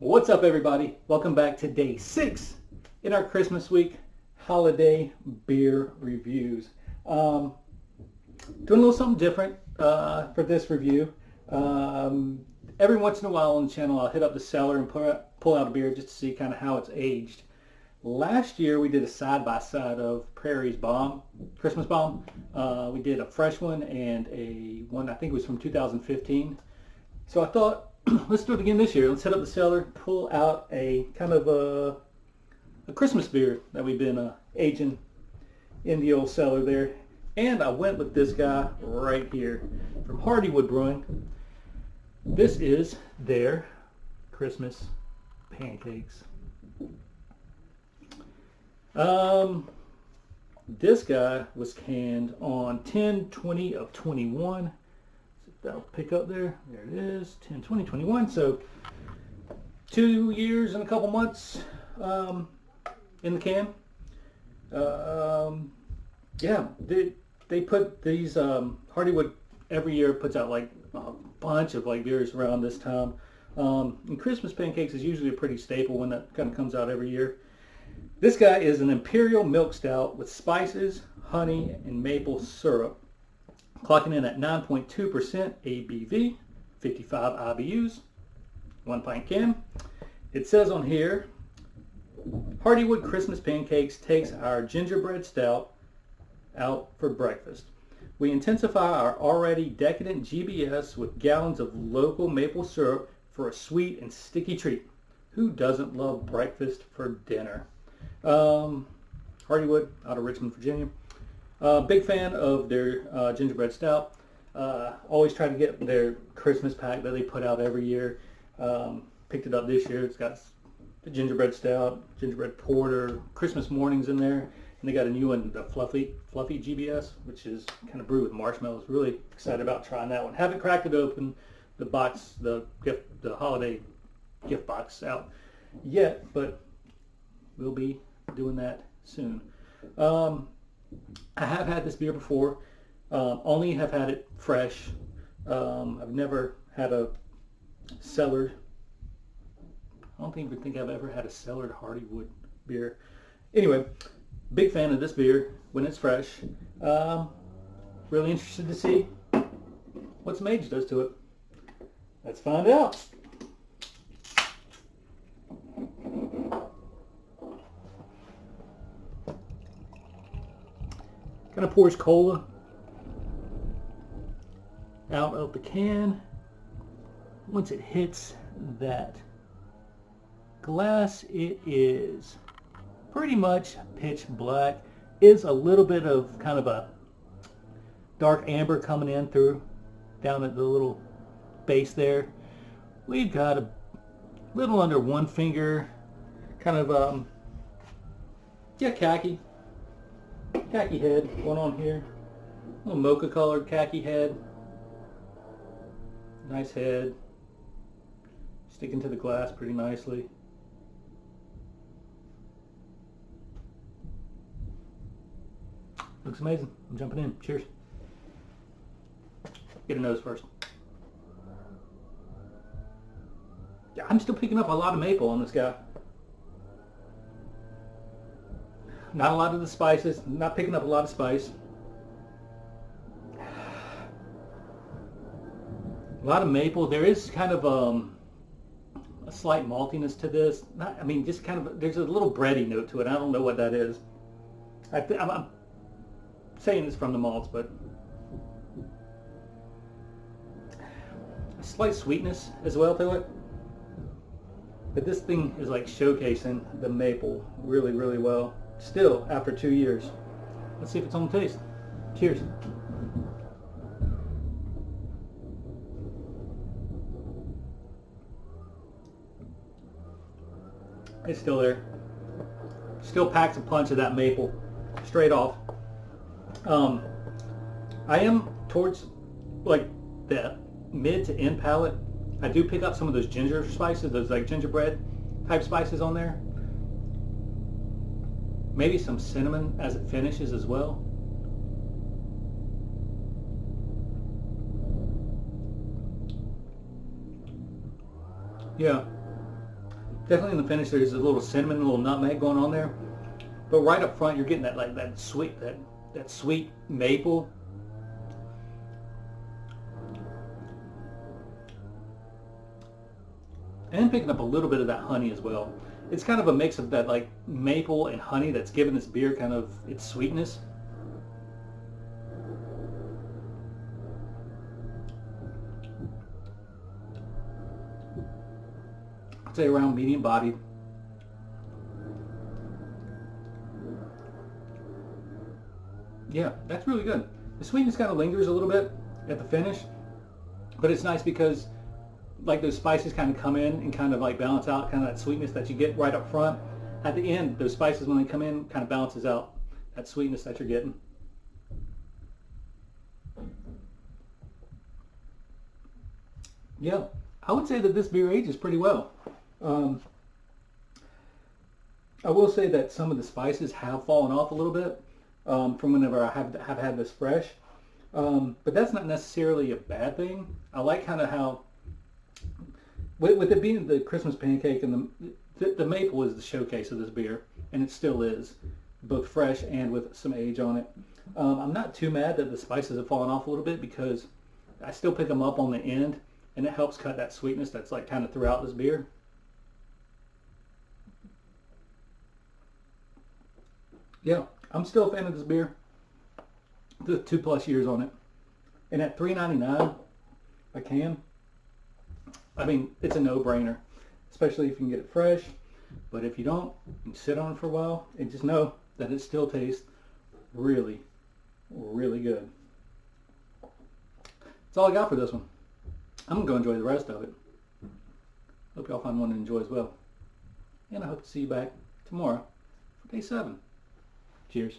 What's up, everybody? Welcome back to day 6 in our Christmas week holiday beer reviews. Doing a little something different for this review. Every once in a while on the channel I'll hit up the cellar and pull out a beer just to see kind of how it's aged. Last year we did a side-by-side of Prairie's Bomb, Christmas Bomb. We did a fresh one and a one I think it was from 2015. So I thought, let's do it again this year. Let's hit up the cellar, pull out a kind of a Christmas beer that we've been aging in the old cellar there. And I went with this guy right here from Hardywood Brewing. This is their Christmas Pancakes. This guy was canned on 10/20 of 21. That'll pick up there. There it is, 10/20/21. So 2 years and a couple months in the can. Yeah, they put these Hardywood every year puts out like a bunch of like beers around this time. And Christmas Pancakes is usually a pretty staple one that kind of comes out every year. This guy is an Imperial milk stout with spices, honey, and maple syrup. Clocking in at 9.2% ABV, 55 IBUs, 1 pint can. It says on here, Hardywood Christmas Pancakes takes our gingerbread stout out for breakfast. We intensify our already decadent GBS with gallons of local maple syrup for a sweet and sticky treat. Who doesn't love breakfast for dinner? Hardywood out of Richmond, Virginia. Big fan of their gingerbread stout. Always try to get their Christmas pack that they put out every year. Picked it up this year. It's got the gingerbread stout, gingerbread porter, Christmas mornings in there, and they got a new one, the fluffy GBS, which is kind of brewed with marshmallows. Really excited about trying that one. Haven't cracked it open, the box, the holiday gift box out yet, but we'll be doing that soon. I have had this beer before, only have had it fresh. I've never had a cellared. I don't even think I've ever had a cellared Hardywood beer. Anyway, big fan of this beer when it's fresh. Really interested to see what some age does to it. Let's find out. Kind of pours cola out of the can. Once it hits that glass, it is pretty much pitch black. Is a little bit of kind of a dark amber coming in through down at the little base there. We've got a little under 1 finger, kind of khaki head going on here. A little mocha colored khaki head. Nice head. Sticking to the glass pretty nicely. Looks amazing. I'm jumping in. Cheers. Get a nose first. Yeah, I'm still picking up a lot of maple on this guy. Not a lot of the spices, not picking up a lot of spice. A lot of maple. There is kind of a slight maltiness to this. Just kind of, there's a little bready note to it. I don't know what that is. I'm saying this from the malts, but a slight sweetness as well to it. But this thing is like showcasing the maple really, really well. Still, after 2 years. Let's see if it's on the taste. Cheers. It's still there. Still packs a punch of that maple. Straight off. I am towards like the mid to end palate. I do pick up some of those ginger spices, those like gingerbread type spices on there. Maybe some cinnamon as it finishes as well. Yeah. Definitely in the finish there's a little cinnamon, a little nutmeg going on there. But right up front you're getting that like that sweet maple. And picking up a little bit of that honey as well. It's kind of a mix of that like maple and honey that's giving this beer kind of its sweetness. I'd say around medium bodied. Yeah, that's really good. The sweetness kind of lingers a little bit at the finish, but it's nice because like those spices kind of come in and kind of like balance out kind of that sweetness that you get right up front. At the end, those spices when they come in kind of balances out that sweetness that you're getting. Yeah, I would say that this beer ages pretty well. I will say that some of the spices have fallen off a little bit from whenever I have had this fresh. But that's not necessarily a bad thing. I like kind of how, with it being the Christmas pancake and the maple is the showcase of this beer, and it still is, both fresh and with some age on it. I'm not too mad that the spices have fallen off a little bit because I still pick them up on the end, and it helps cut that sweetness that's like kind of throughout this beer. Yeah, I'm still a fan of this beer. The 2+ years on it, and at $3.99 a can, I mean it's a no-brainer, especially if you can get it fresh. But if you don't, you can sit on it for a while and just know that it still tastes really, really good. That's all I got for this one. I'm gonna go enjoy the rest of it. Hope y'all find one to enjoy as well, and I hope to see you back tomorrow for day 7. Cheers.